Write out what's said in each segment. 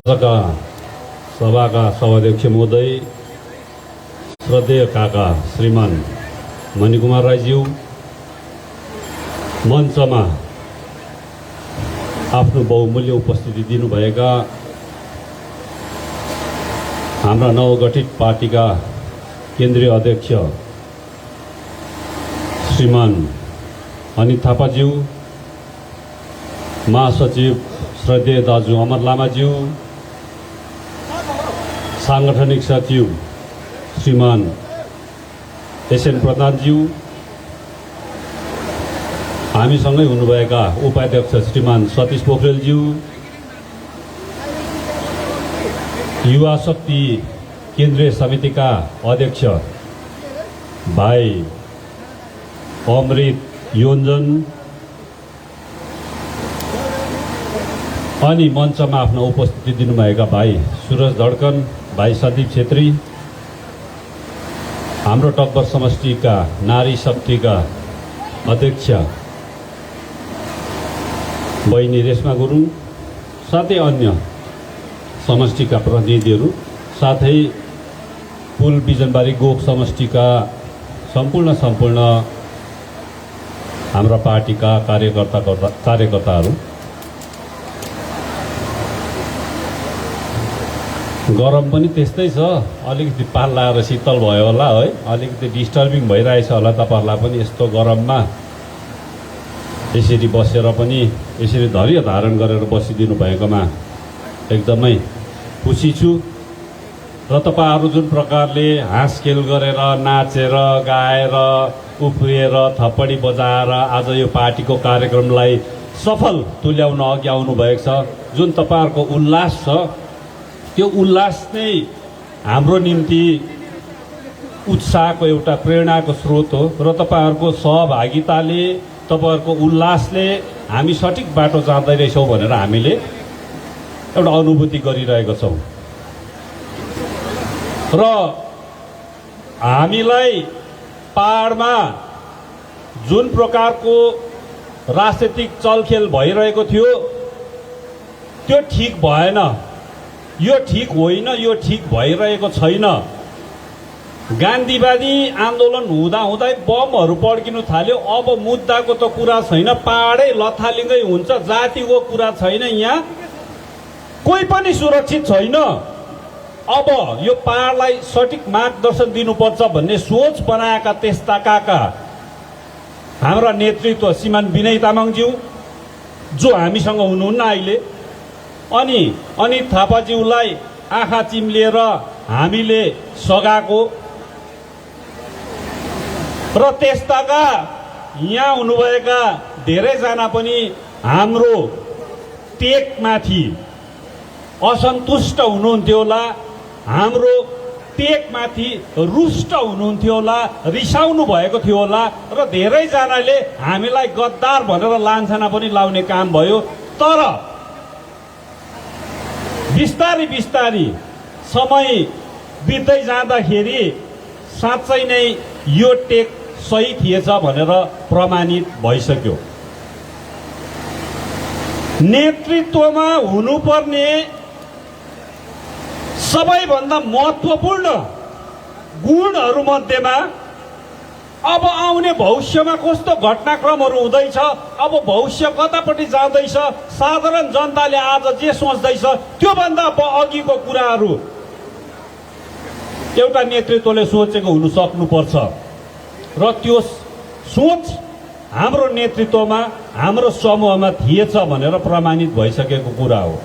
आजका सभाका सभाध्यक्ष महोदय, श्रद्धेय काका श्रीमान मणिकुमार राईज्यू, मञ्चमा आफ्नो बहुमूल्य उपस्थिति दिनुभएका हाम्रा नवगठित पार्टीका केन्द्रीय अध्यक्ष श्रीमान अनित थापाज्यू, महासचिव श्रद्धेय दाजु अमर लामाज्यू, सांगठनिक सचिव श्रीमान एसएन प्रधानज्यू, हामीसँगै हुनुभएका उपाध्यक्ष श्रीमान सतीश पोखरेलज्यू, युवा शक्ति केन्द्रीय समितिका अध्यक्ष भाइ अमृत योन्जन, अनि मञ्चमा आफ्नो उपस्थिति दिनुभएका भाइ सुरज धड्कन, भाइ सन्दीप छेत्री, हाम्रो टक्बर समष्टिका नारी शक्तिका अध्यक्ष बहिनी रेशमा गुरुङ, साथै अन्य समष्टिका प्रतिनिधिहरू, साथै पुल बिजनबारी गोख समष्टिका सम्पूर्ण हाम्रा पार्टीका कार्यकर्ताहरू, गरम पनि त्यस्तै छ, अलिकति पाल लगाएर शीतल भयो होला है, अलिकति डिस्टर्बिङ भइरहेछ होला तपाईहरुलाई पनि। यस्तो गरममा यसरी बसेर पनि यसरी धैर्य धारण गरेर बसिदिनु भएकोमा एकदमै खुसी छु। र तपाईहरु जुन प्रकारले हाँसखेल गरेर, नाचेर, गाएर, उफ्रिएर, थप्पडी बजाएर आज यो पार्टीको कार्यक्रमलाई सफल तुल्याउन अघि आउनु भएको छ, जुन तपाईहरुको उल्लास छ, त्यो उल्लास नै हाम्रो निम्ति उत्साहको एउटा प्रेरणाको स्रोत हो। र तपाईहरुको सहभागिताले, तपाईहरुको उल्लासले हामी सठिक बाटो जाँदै रहेछौँ भनेर हामीले एउटा अनुभूति गरिरहेका छौँ। र हामीलाई पहाडमा जुन प्रकारको राजनीतिक चलखेल भइरहेको थियो त्यो ठीक भएन, यो ठीक होइन, यो ठीक भइरहेको छैन। गान्धीवादी आन्दोलन हुँदाहुँदै बमहरू पड्किनु थाल्यो। अब मुद्दाको त कुरा छैन, पहाडै लथालिङ्गै हुन्छ, जातिको कुरा छैन, यहाँ कोही पनि सुरक्षित छैन। अब यो पहाडलाई सठिक मार्गदर्शन दिनुपर्छ भन्ने सोच बनाएका त्यस्ता काका हाम्रा नेतृत्व श्रीमान विनय तामाङज्यू, जो हामीसँग हुनुहुन्न अहिले, अनि अनित थापाज्यूलाई आँखा चिम्लिएर हामीले सघाएको, र त्यस्ताका यहाँ हुनुभएका धेरैजना पनि हाम्रो टेकमाथि असन्तुष्ट हुनुहुन्थ्यो होला, हाम्रो टेकमाथि रुष्ट हुनुहुन्थ्यो होला, रिसाउनु भएको थियो होला, र धेरैजनाले हामीलाई गद्दार भनेर लान्छना पनि लाउने काम भयो। तर बिस्तारी समय बित्दै जाँदाखेरि साँच्चै नै यो टेक सही थिएछ भनेर प्रमाणित भइसक्यो। नेतृत्वमा हुनुपर्ने सबैभन्दा महत्त्वपूर्ण गुणहरू मध्येमा अब आउने भविष्यमा कस्तो घटनाक्रमहरू हुँदैछ, अब भविष्य कतापट्टि जाँदैछ, साधारण जनताले आज जे सोच्दैछ त्योभन्दा अघिको कुराहरू एउटा नेतृत्वले सोचेको हुन सक्नुपर्छ। र त्यो सोच हाम्रो नेतृत्वमा, हाम्रो समूहमा थिएछ भनेर प्रमाणित भइसकेको कुरा हो।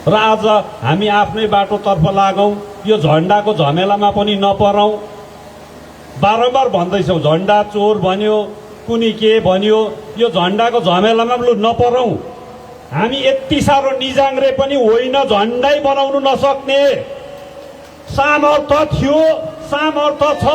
र आज हामी आफ्नै बाटोतर्फ लागौँ, यो झन्डाको झमेलामा पनि नपरौँ। बारम्बार भन्दैछौँ, झन्डा चोर भन्यो, कुनी के भन्यो, यो झन्डाको झमेलामा लु नपरौँ। हामी यति साह्रो निजाङ्रे पनि होइन, झन्डै बनाउनु नसक्ने सामर्थ्य थियो, सामर्थ्य छ,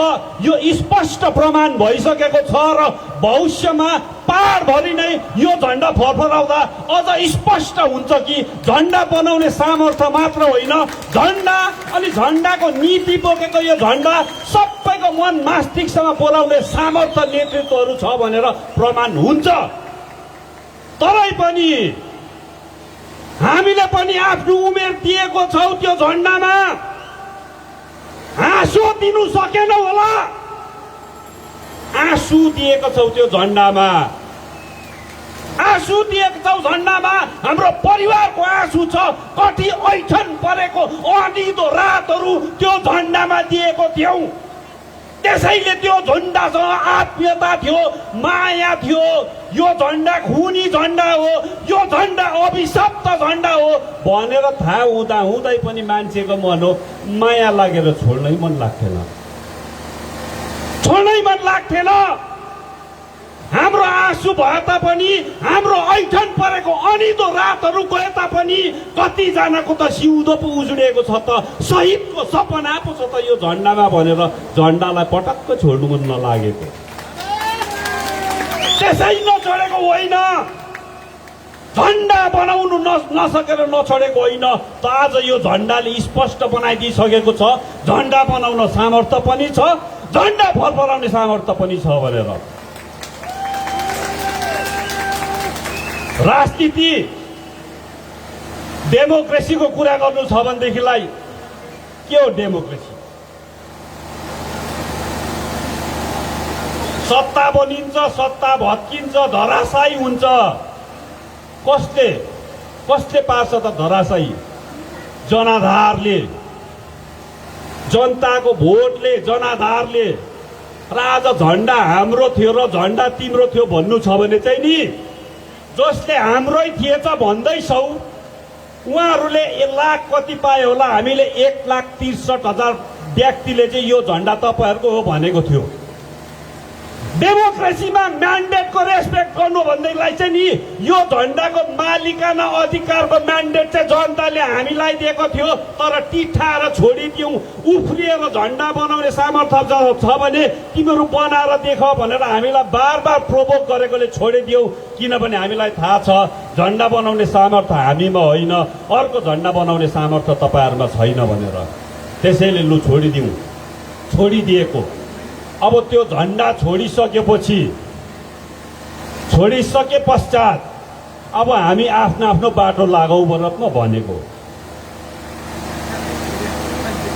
यो स्पष्ट प्रमाण भइसकेको छ। र भविष्यमा पहाडभरि नै यो झन्डा फरफराउँदा अझ स्पष्ट हुन्छ कि झन्डा बनाउने सामर्थ्य मात्र होइन, झन्डा अनि झन्डाको नीति बोकेको यो झन्डा सबैको मन मस्तिष्कमा बोलाउने सामर्थ्य नेतृत्वहरू छ भनेर प्रमाण हुन्छ। तरै पनि हामीले पनि आफ्नो उमेर दिएको छौं त्यो झण्डामा। आँसु दिनु सकेन होला, आँसु दिएको छौ त्यो झण्डामा, आँसु दिएको छौ झण्डामा। हाम्रो परिवारको आँसु छ, कति ऐठन परेको अनिदो रातहरू त्यो झण्डामा दिएको थियौ। त्यसैले त्यो झण्डासँग आत्मीयता थियो, माया थियो। यो झण्डा खुनी झण्डा हो, यो झण्डा अभिशप्त झण्डा हो भनेर थाहा हुँदा हुँदै पनि मान्छेको मन हो, माया लागेर छोड्नै मन लाग्थेन, छोड्नै मन लाग्थेन। हाम्रो आँसु भए तापनि, हाम्रो ऐठन परेको अनिदो रातहरू गए तापनि कतिजनाको त सिउँदो पो उजुडेको छ त, शहीदको सपना पो छ त यो झण्डामा भनेर झण्डालाई पटक्क छोड्नु मन नलागेको। त्यसै नछोडेको होइन, झण्डा बनाउनु नसकेर नछोडेको होइन। त आज यो झण्डाले स्पष्ट बनाइदिइसकेको छ, झण्डा बनाउन सामर्थ्य पनि छ, झण्डा फरफराउने सामर्थ्य पनि छ भनेर। राजनीति डेमोक्रेसीको कुरा गर्नु छ भनेदेखिलाई के हो डेमोक्रेसी? सत्ता बनिन्छ, सत्ता भत्किन्छ, धराशायी हुन्छ। कसले पार्छ त धराशायी? जनाधारले, जनताको भोटले, जनाधारले। र आज झण्डा हाम्रो थियो र झण्डा तिम्रो थियो भन्नु छ भने चाहिँ नि, जसले हाम्रै थिएछ भन्दैछौ उहाँहरूले 1 लाख कति पाए होला, हामीले 1,63,000 व्यक्तिले चाहिँ यो झण्डा तपाईहरूको हो भनेको थियो। डेमोक्रेसीमा म्यान्डेटको रेस्पेक्ट गर्नु भन्दैलाई चाहिँ नि यो झण्डाको मालिकाना अधिकारको म्यान्डेट चाहिँ जनताले हामीलाई दिएको थियो, तर टिठाएर छोडिदियौँ। उफ्रिएर झण्डा बनाउने सामर्थ्य छ भने तिमीहरू बनाएर देख भनेर हामीलाई बार बार प्रोभोक गरेकोले छोडिदियौ। किनभने हामीलाई थाहा छ झण्डा बनाउने सामर्थ्य हामीमा होइन, अर्को झण्डा बनाउने सामर्थ्य तपाईँहरूमा छैन भनेर। त्यसैले लु छोडिदिउँ, छोडिदिएको। अब त्यो झण्डा छोडिसके पश्चात अब हामी आफ्नो आफ्नो बाटो लागौँ भनेर म भनेको।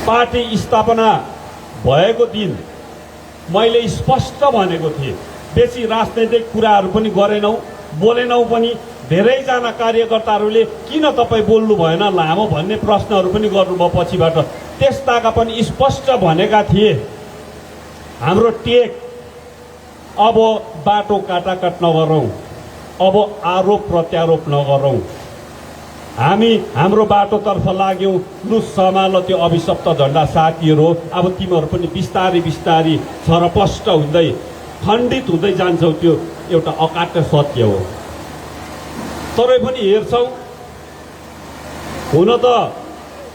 पार्टी स्थापना भएको दिन मैले स्पष्ट भनेको थिएँ, बेसी राजनैतिक कुराहरू पनि गरेनौँ, बोलेनौँ पनि। धेरैजना कार्यकर्ताहरूले किन तपाईँ बोल्नु भएन लामो भन्ने प्रश्नहरू पनि गर्नुभयो पछिबाट। त्यसताका पनि स्पष्ट भनेका थिए, हाम्रो टेक अब बाटो काटाकाट नगरौँ, अब आरोप प्रत्यारोप नगरौँ। हामी हाम्रो बाटोतर्फ लाग्यौँ। लु सम्हाल त्यो अभिशप्त झण्डा साथीहरू, अब तिमीहरू पनि बिस्तारी बिस्तारी छरपष्ट हुँदै खण्डित हुँदै जान्छौ। त्यो एउटा अकाट्य सत्य हो। तरै पनि हेर्छौ, हुन त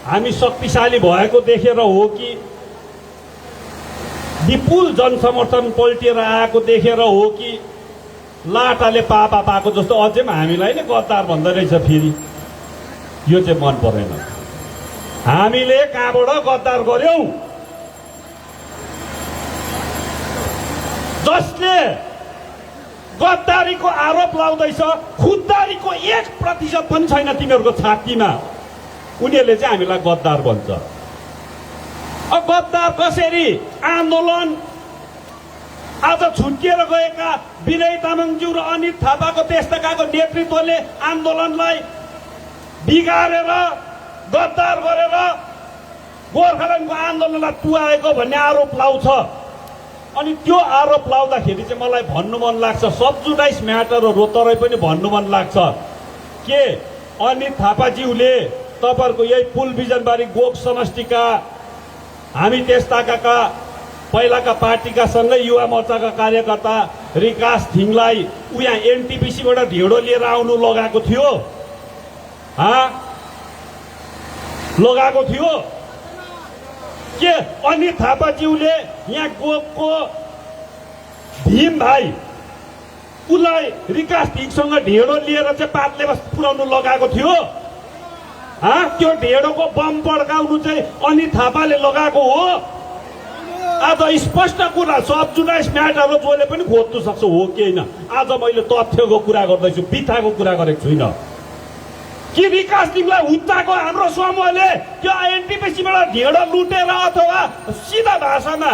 हामी शक्तिशाली भएको देखेर हो कि विपुल जनसमर्थन पल्टिएर आएको देखेर हो कि लाटाले पापा पाएको जस्तो अझै हामीलाई नै गद्दार भन्दै रहेछ फेरि, यो चाहिँ मन परेन। हामीले कहाँबाट गद्दार गर्यौं? जसले गद्दारीको आरोप लाउँदैछ, खुद्दारीको 1% पनि छैन तिनीहरूको छातीमा, उनीहरूले चाहिँ हामीलाई गद्दार भन्छ। गद्दार कसरी? आन्दोलन आज छुट्टिएर गएका विनय तामाङज्यू र अनित थापाको त्यस्ताको नेतृत्वले आन्दोलनलाई बिगारेर गद्दार गरेर गोर्खाल्यान्डको आन्दोलनलाई तुवाएको भन्ने आरोप लाउँछ। अनि त्यो आरोप लाउँदाखेरि चाहिँ मलाई भन्नु मन लाग्छ, सबजुडाइज म्याटर हो, तरै पनि भन्नु मन लाग्छ के अनित थापाज्यूले तपाईँहरूको यही पुल बिजनबारी गोक समष्टिका हामी त्यस्ताका पहिलाका पार्टीका सँगै युवा मोर्चाका कार्यकर्ता विकास थिङलाई यहाँ एनटिपिसीबाट ढेँडो लिएर आउनु लगाएको थियो, लगाएको थियो के अनित थापाज्यूले यहाँ गोकको भीम भाइ उसलाई विकास थिङसँग ढेँडो लिएर चाहिँ पातले पुर्याउनु लगाएको थियो? त्यो ढेँडोको बम पड्काउनु चाहिँ अनित थापाले लगाएको हो? आज स्पष्ट कुरा, सबजुडाइज म्याटर हो, जसले पनि खोज्नु सक्छ हो कि होइन। आज मैले तथ्यको कुरा गर्दैछु, बित्थाको कुरा गरेको छुइनँ। कि विकास टिमलाई हुत्ताको हाम्रो समूहले त्यो एनटिपिसीबाट ढेँडो लुटेर अथवा सिधा भाषामा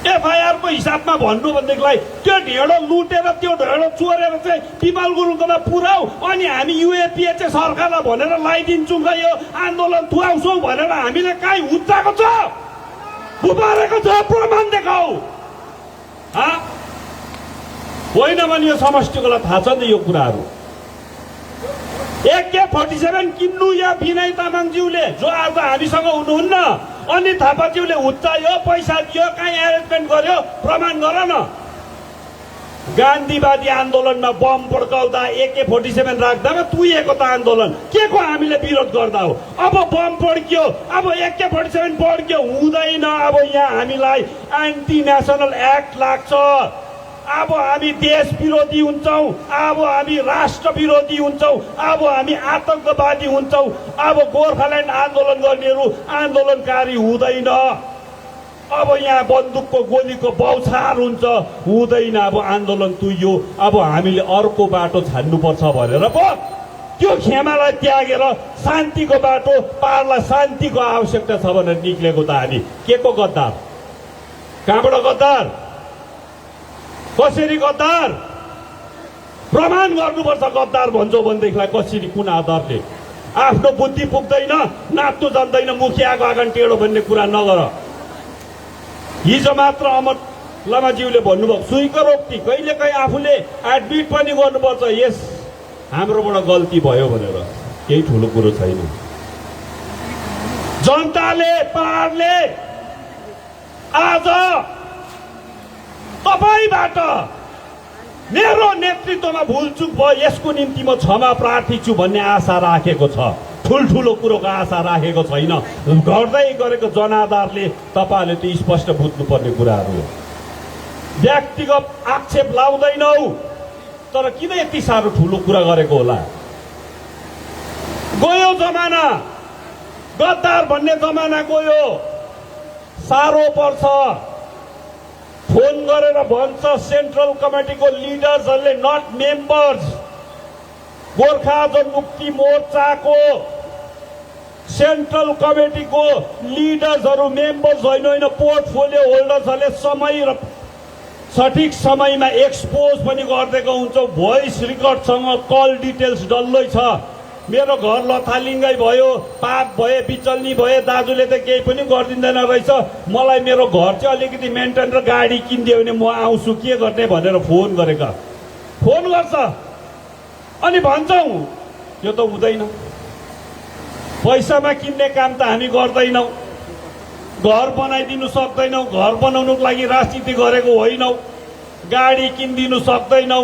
एफआईआर को हिसाबमा भन्नु भनेदेखिलाई त्यो ढेँडो लुटेर त्यो ढेँडो चोरेर चाहिँ विमल गुरुङकोमा पुर्याऊ अनि हामी युएपीए चाहिँ सरकारलाई भनेर लगाइदिन्छौँ र यो आन्दोलन थुहाउँछौँ भनेर हामीले कहीँ हुत्ताको छ उमारेको छ प्रमाण देखाऊ होइन भने यो समष्टिकोलाई थाहा छ नि यो कुराहरू AK-47 किन्नु या विनय तामाङज्यूले जो आज हामीसँग हुनुहुन्न अनि थापाज्यूले हुत्तायो पैसा दियो कहीँ एरेन्जमेन्ट गर्यो प्रमाण गर न गान्धीवादी आन्दोलनमा बम पड्काउँदा AK-47 राख्दामा तुइएको त आन्दोलन के को हामीले विरोध गर्दा हो अब बम पड्कियो अब AK-47 पड्कियो हुँदैन अब यहाँ हामीलाई एन्टी नेसनल एक्ट लाग्छ अब हामी देश विरोधी हुन्छौं अब हामी राष्ट्र विरोधी हुन्छौं अब हामी आतंकवादी हुन्छौं अब गोर्खाल्यान्ड आन्दोलन गर्नेहरू आन्दोलनकारी हुँदैन अब यहाँ बन्दुकको गोलीको बौछार हुन्छ हुँदैन अब आन्दोलन तुइयो अब हामीले अर्को बाटो छान्नुपर्छ भनेर पो त्यो खेमालाई त्यागेर शान्तिको बाटो पारलाई शान्तिको आवश्यकता छ भनेर निक्लेको त हामी के को गद्दार कहाँबाट गद्दार कसरी गद्दार प्रमाण गर्नुपर्छ गद्दार भन्छौ भनेदेखिलाई कसरी कुन आधारले आफ्नो बुद्धि पुग्दैन नाच्नु जान्दैन मुखियाको आँगन टेढो भन्ने कुरा नगर हिजो मात्र अमर लामाज्यूले भन्नुभयो स्वीकारोक्ति कहिलेकाहीँ आफूले एडमिट पनि गर्नुपर्छ यस हाम्रोबाट गल्ती भयो भनेर केही ठुलो कुरो छैन जनताले पाहाडले आज तपाईबाट मेरो नेतृत्वमा भुलचुक भयो यसको निम्ति म क्षमा प्रार्थी छु भन्ने आशा राखेको छ ठुल्ठुलो कुरोको आशा राखेको छैन गर्दै गरेको जनाधारले तपाईले त्यो स्पष्ट बुझ्नुपर्ने कुराहरू हो व्यक्तिगत आक्षेप लाउँदैनौ तर किन यति साह्रो ठुलो कुरा गरेको होला गयो जमाना गद्दार भन्ने जमाना गयो साह्रो पर्छ फोन गरेर भन्छ सेन्ट्रल कमिटीको लिडर्सहरूले नट मेम्बर्स गोर्खा जनमुक्ति मोर्चाको सेन्ट्रल कमिटीको लिडर्सहरू मेम्बर्स होइन पोर्टफोलियो होल्डर्सहरूले समय र सठिक समयमा एक्सपोज पनि गरिदिएको हुन्छ भोइस रेकर्डसँग कल डिटेल्स डल्लै छ मेरो घर लथालिङ्गै भयो पाप भए बिचल्नी भए दाजुले त केही पनि गरिदिँदैन रहेछ मलाई मेरो घर चाहिँ अलिकति मेन्टेन र गाडी किनिदियो भने म आउँछु के गर्ने भनेर फोन गरेका फोन गर्छ अनि भन्छौँ यो त हुँदैन पैसामा किन्ने काम त हामी गर्दैनौँ घर बनाइदिनु सक्दैनौँ घर बनाउनुको लागि राजनीति गरेको होइनौँ गाडी किनिदिनु सक्दैनौँ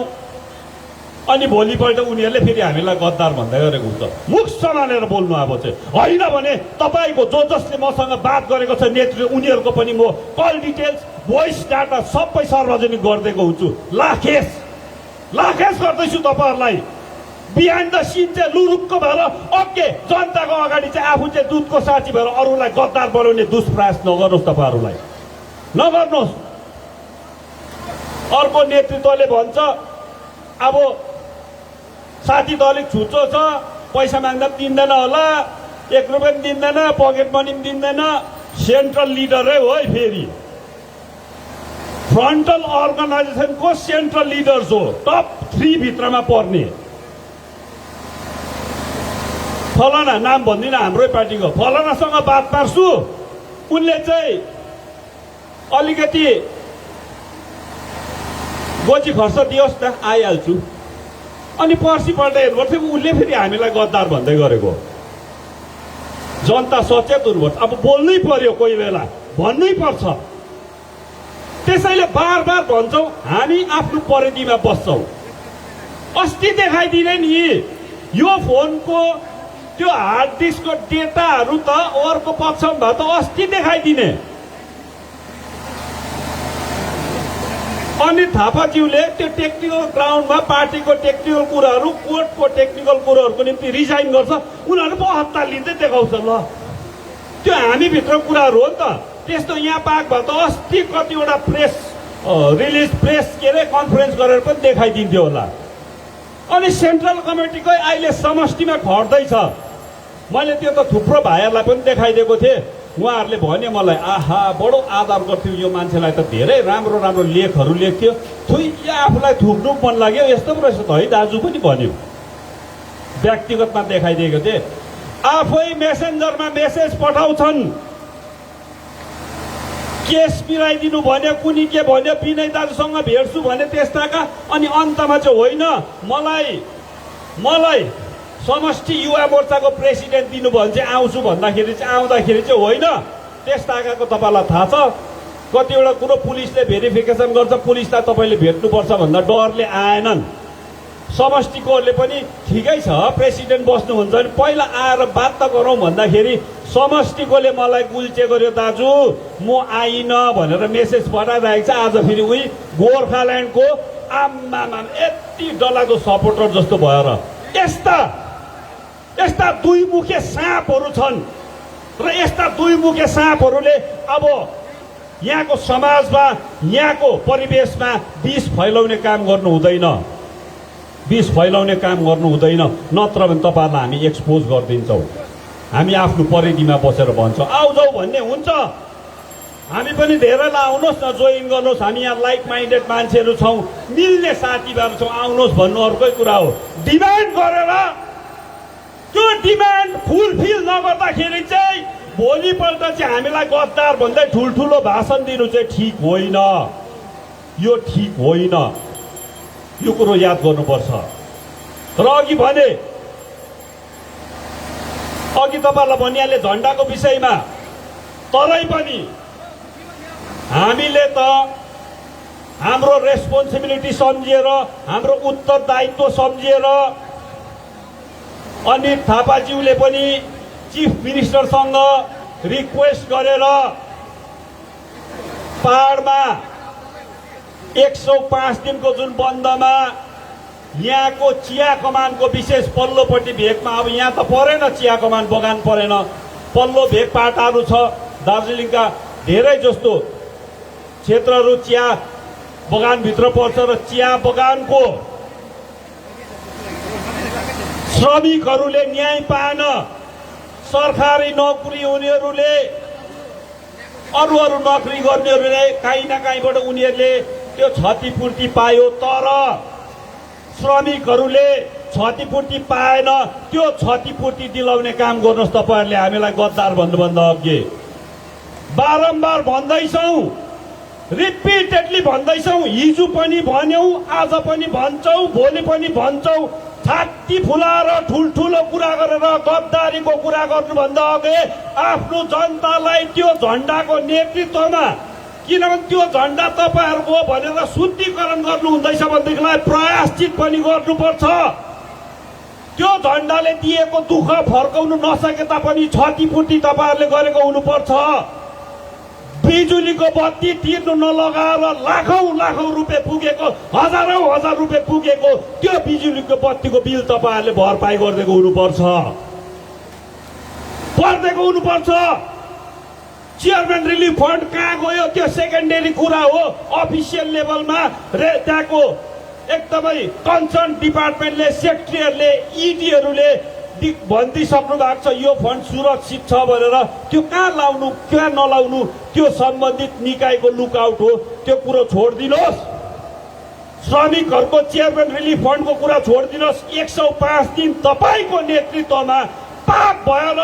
अनि भोलिपल्ट उनीहरूले फेरि हामीलाई गद्दार भन्दै गरेको हुन्छ मुख सम्हालेर बोल्नु अब चाहिँ होइन भने तपाईँको जो जसले मसँग बात गरेको छ नेतृत्व उनीहरूको पनि म कल डिटेल्स भोइस डाटा सबै सार्वजनिक गरिदिएको हुन्छु लाखेस गर्दैछु तपाईँहरूलाई बिहाइन्ड द सिन चाहिँ लुरुक्क भएर ओके जनताको अगाडि चाहिँ आफू चाहिँ दुधको साथी भएर अरूलाई गद्दार बनाउने दुष्प्रयास नगर्नुहोस् तपाईँहरूलाई नगर्नुहोस् अर्को नेतृत्वले भन्छ अब साथी त अलिक छुचो छ पैसा माग्दा पनि दिँदैन होला 1 रुपियाँ पनि दिँदैन पकेट मनी पनि दिँदैन सेन्ट्रल लिडरै हो है फेरि फ्रन्टल अर्गनाइजेसनको सेन्ट्रल लिडर्स हो टप 3 भित्रमा पर्ने फलाना नाम भन्दिनँ हाम्रै पार्टीको फलानासँग बात मार्छु उनले चाहिँ अलिकति गोजी खर्च दियोस् न आइहाल्छु अनि पर्सिपल्ट हेर्नुपर्छ उसले फेरि हामीलाई गद्दार भन्दै गरेको जनता सचेत हुनुपर्छ अब बोल्नै पर्यो कोही बेला भन्नै पर्छ त्यसैले बार बार भन्छौँ हामी आफ्नो परिधिमा बस्छौँ अस्ति देखाइदिने नि यो फोनको त्यो हार्ड डिस्कको डेटाहरू त अर्को पक्षमा भए त अस्ति देखाइदिने अनि थापाज्यूले त्यो टेक्निकल ग्राउन्डमा पार्टीको टेक्निकल कुराहरू कोर्टको टेक्निकल कुराहरूको निम्ति रिजाइन गर्छ उनीहरू पो हत्ता लिँदै देखाउँछ ल त्यो हामीभित्र कुराहरू हो नि त त्यस्तो यहाँ पाक भए त अस्ति कतिवटा प्रेस रिलिज प्रेस के अरे कन्फरेन्स गरेर पनि देखाइदिन्थ्यो होला अनि सेन्ट्रल कमिटीकै अहिले समष्टिमा खट्दैछ। मैले त्यो त थुप्रो भाइहरूलाई पनि देखाइदिएको थिएँ। उहाँहरूले भन्यो मलाई, आहा बडो आदर गर्थ्यो यो मान्छेलाई, त धेरै राम्रो राम्रो लेखहरू लेख्थ्यो, थुइया आफूलाई थुक्नु मन लाग्यो, यस्तो पो रहेछ त है दाजु पनि भन्यो। व्यक्तिगतमा देखाइदिएको थिएँ। आफै मेसेन्जरमा मेसेज पठाउँछन्, केस मिलाइदिनु भन्यो, कुनी के भन्यो, विनय दाजुसँग भेट्छु भने त्यस्ताका। अनि अन्तमा चाहिँ होइन, मलाई समष्टि युवा मोर्चाको प्रेसिडेन्ट दिनु भने चाहिँ आउँछु भन्दाखेरि चाहिँ आउँदाखेरि चाहिँ होइन त्यस्ताकाको तपाईँलाई थाहा छ। कतिवटा कुरो पुलिसले भेरिफिकेसन गर्छ, पुलिसलाई तपाईँले भेट्नुपर्छ भन्दा डरले आएनन्। समष्टिकोहरूले पनि ठिकै छ प्रेसिडेन्ट बस्नुहुन्छ भने पहिला आएर बात त गरौँ भन्दाखेरि समष्टिकोले मलाई गुल्चे गर्यो, दाजु म आइन भनेर मेसेज पठाइरहेको छ। आज फेरि उही गोर्खाल्यान्डको आम्मामा यति डरलाग्दो सपोर्टर जस्तो भएर यस्ता दुई मुखे साँपहरू छन् र यस्ता दुई मुखे साँपहरूले अब यहाँको समाजमा, यहाँको परिवेशमा विष फैलाउने काम गर्नु हुँदैन, विष फैलाउने काम गर्नु हुँदैन। नत्र भने तपाईँहरूलाई हामी एक्सपोज गरिदिन्छौँ। हामी आफ्नो परिधिमा बसेर भन्छौँ आउ जाऊ भन्ने हुन्छ। हामी पनि धेरैलाई आउनुहोस् न, जोइन गर्नुहोस्, हामी यहाँ लाइक माइन्डेड मान्छेहरू छौँ, मिल्ने साथीभाइहरू छौँ, आउनुहोस् भन्नु अर्कै कुरा हो। डिमान्ड गरेर त्यो डिमान्ड फुलफिल नगर्दाखेरि चाहिँ भोलिपल्ट चाहिँ हामीलाई गद्दार भन्दै ठुल्ठुलो भाषण दिनु चाहिँ ठिक होइन, यो ठिक होइन। यो कुरो याद गर्नुपर्छ। र अघि तपाईँलाई भनिहाले झन्डाको विषयमा, तरै पनि हामीले त हाम्रो रेस्पोन्सिबिलिटी सम्झिएर, हाम्रो उत्तरदायित्व सम्झिएर अनित थापाज्यूले पनि चिफ मिनिस्टरसँग रिक्वेस्ट गरेर पहाडमा 105 दिनको जुन बन्दमा यहाँको चिया कमानको विशेष पल्लोपट्टि भेगमा, अब यहाँ त परेन चिया कमान बगान परेन, पल्लो भेग पाटाहरू छ। दार्जिलिङका धेरै जस्तो क्षेत्रहरू चिया बगानभित्र पर्छ र चिया बगानको श्रमिकहरूले न्याय पाएन। सरकारी नोकरी हुनेहरूले, अरू नोकरी गर्नेहरूले काहीँ न काहीँबाट उनीहरूले त्यो क्षतिपूर्ति पायो, तर श्रमिकहरूले क्षतिपूर्ति पाएन। त्यो क्षतिपूर्ति दिलाउने काम गर्नुहोस् तपाईँहरूले। हामीलाई गद्दार भन्नुभन्दा अघि बारम्बार भन्दैछौँ, रिपिटेडली भन्दैछौँ, हिजो पनि भन्यौँ, आज पनि भन्छौँ, भोलि पनि भन्छौँ। छाती फुलाएर ठुल्ठुलो कुरा गरेर गद्दारीको कुरा गर्नुभन्दा अघि आफ्नो जनतालाई त्यो झन्डाको नेतृत्वमा, किनभने त्यो झन्डा तपाईँहरूको भनेर शुद्धिकरण गर्नु हुँदैछ भनेदेखिलाई प्रायश्चित पनि गर्नुपर्छ। त्यो झन्डाले दिएको दुःख फर्काउनु नसके तापनि क्षतिपूर्ति तपाईँहरूले गरेको हुनुपर्छ। बिजुलीको बत्ती तिर्नु नलगाएर लाखौं रुपियाँ पुगेको, हजार रुपियाँ पुगेको त्यो बिजुलीको बत्तीको बिल तपाईँहरूले भरपाई गरिदिएको हुनुपर्छ। चेयरम्यान रिलिफ फन्ड कहाँ गयो त्यो सेकेन्डरी कुरा हो। अफिसियल लेभलमा त्यहाँको एकदमै कन्सर्न डिपार्टमेन्टले, सेक्रेटरीहरूले, इडीहरूले भनिदिइसक्नु भएको छ यो फन्ड सुरक्षित छ भनेर। त्यो कहाँ लाउनु, कहाँ नलाउनु त्यो सम्बन्धित निकायको लुकआउट हो। त्यो कुरो छोडिदिनुहोस्। श्रमिकहरूको चेयरम्यान रिलिफ फन्डको कुरा छोडिदिनुहोस्। 105 दिन तपाईँको नेतृत्वमा पाप भएर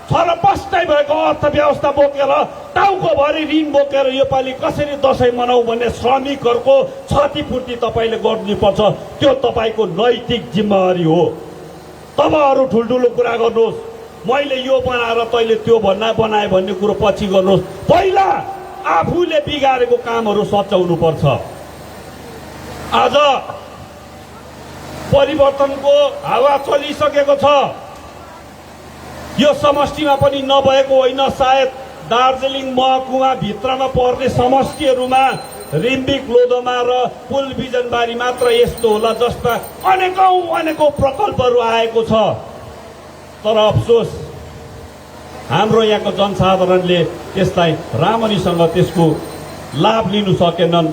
छरपष्टै भएको अर्थव्यवस्था बोकेर, टाउकोभरि ऋण बोकेर योपालि कसरी दसैँ मनाऊ भन्ने श्रमिकहरूको क्षतिपूर्ति तपाईँले गर्नुपर्छ। त्यो तपाईँको नैतिक जिम्मेवारी हो। तब अरू ठुल्ठुलो कुरा गर्नुहोस्। मैले यो बनाएर तैँले त्यो बनाए भन्ने कुरो पछि गर्नुहोस्। पहिला आफूले बिगारेको कामहरू सच्याउनुपर्छ। आज परिवर्तनको हावा चलिसकेको छ। यो समष्टिमा पनि नभएको होइन, सायद दार्जिलिङ महकुमा भित्रमा पर्ने समष्टिहरूमा रिम्बिक, लोधोमा र पुल बिजनबारी मात्र यस्तो होला जस्ता अनेकौं प्रकल्पहरू आएको छ। तर अफसोस हाम्रो यहाँको जनसाधारणले त्यसलाई राम्ररीसँग त्यसको लाभ लिनु सकेनन्।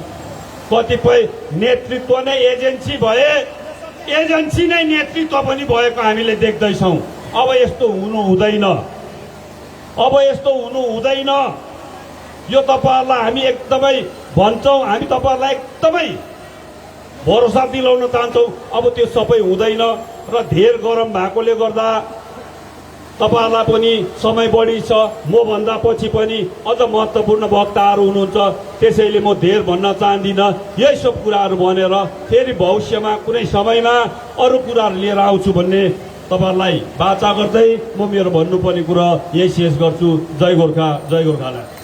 कतिपय नेतृत्व नै एजेन्सी भए, एजेन्सी नै नेतृत्व पनि भएको हामीले देख्दैछौँ। अब यस्तो हुनु हुँदैन, अब यस्तो हुनु हुँदैन। यो तपाईँहरूलाई हामी एकदमै भन्छौँ, हामी तपाईँहरूलाई एकदमै भरोसा दिलाउन चाहन्छौँ। अब त्यो सबै हुँदैन र धेर गरम भएकोले गर्दा तपाईँहरूलाई पनि समय बढी छ, मभन्दा पछि पनि अझ महत्त्वपूर्ण वक्ताहरू हुनुहुन्छ, त्यसैले म धेर भन्न चाहदिनँ। यही सब कुराहरू भनेर फेरि भविष्यमा कुनै समयमा अरू कुराहरू लिएर आउँछु भन्ने तपाईँहरूलाई वाचा गर्दै म मेरो भन्नुपर्ने कुरा यही शेष गर्छु। जय गोर्खा, जय गोर्खाल्यान्ड।